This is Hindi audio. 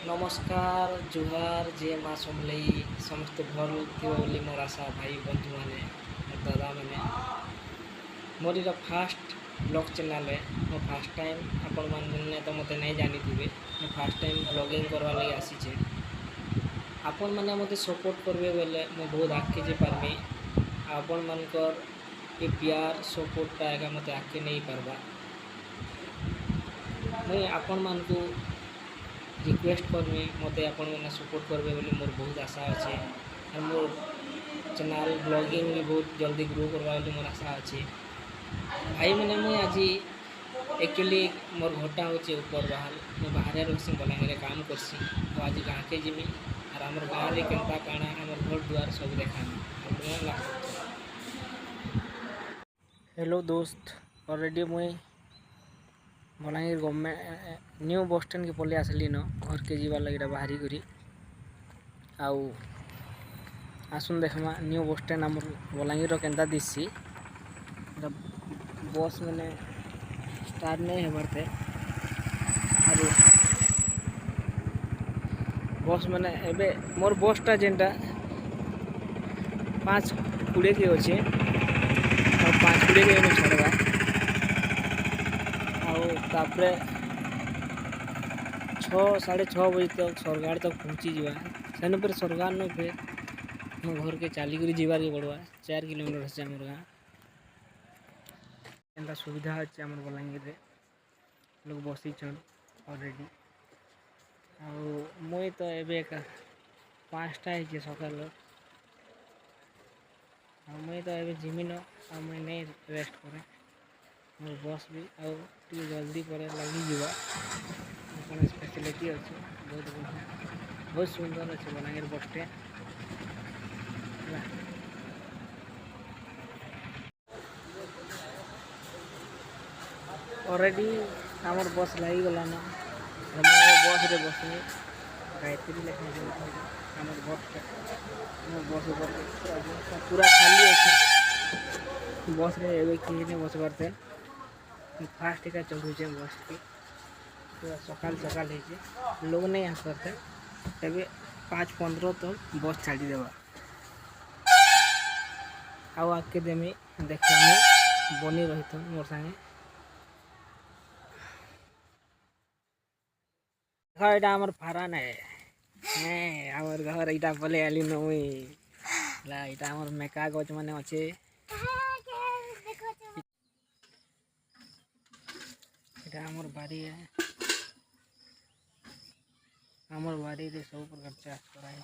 नमस्कार जुहार जे माँ समलई समस्त भल थी बोली मोर आशा भाई बंधु मैंने दादा मैंने मोर इटा फास्ट ब्लॉग चैनल है मो फास्ट टाइम आपण मैंने तो मत नहीं जानी थे मैं फास्ट टाइम ब्लॉगिंग करवा लगी आसीचे आपण मैंने मत सपोर्ट करेंगे बोले मुझे बहुत आगे जे पार्मी आपण मानकर ये प्यार सपोर्टा एका मत आगे नहीं पार्बा मुई आपण मान को रिक्वेस्ट करमी मत आपण मैंने सपोर्ट करेंगे बोली मोर बहुत आशा अच्छे और मोर चैनल ब्लॉगिंग भी बहुत जल्दी ग्रो करवा बोली मोर आशा अच्छे भाई मैंने मुझे आज एक्चुअली मोर घरटा हूँ ऊपर बाहर मुझे बाहर रही बलांगे काम करसी तो आज गाँव के जिमी और आम गाँव में केन्ता काଣା आम घर द्वार सब देखा। हेलो दोस्त ऑलरेडी मुई Balangir government new bus stand के पलि आसली न घर के जीवार लगे बाहरी करी आउ आसुन देखमा न्यू बस स्टैंड आम बलांगीर केन्ता दिसी बस मैंने स्टार्ट नहीं हेबार थे और बस मैंने एबे मोर बसटा जेनटा 5:20 के अच्छे और 5:20 के छाड़वा तापरे 6-6:30 बजे तक सरगार तक पहुँची जावा सेन पर सरगार न फिर मो घर के चलिक जीवार के पड़वा 4 किलोमीटर से आम गाँ एंता सुविधा अच्छे आम बलांगीर रे लोग बसीछन ऑलरेडी मुई तो एबे 5टा है सकाल मुई तो एबे जिमी न मुई नहीं रेस्ट करे मोर बस भी आउ जल्दी पर लगी जावा फैसिलिटी अच्छे बहुत बढ़िया बहुत सुंदर अच्छे बलांगीर बस स्टैंड ऑलरेडी आमर बस लगी गला ना बस रे बसनी गायत्री लेखा आम बस पूरा खाली अच्छे बस रे एवं किए नहीं बसबार थे फास्ट एका चढ़ुचे बस की पूरा सकाल सकाल है लोग नहीं आस पारते तबे 5:15 तक बस छाड़ी देवा आउ आगे देमी देखा बनी रही था मोर संगे देखा आमर फारान है आमर घर इटा पले आली नई इटा आमर मेका गच माने अच्छे इटा आमर बारी है आमर बारी रे सब प्रकार चाष कराई।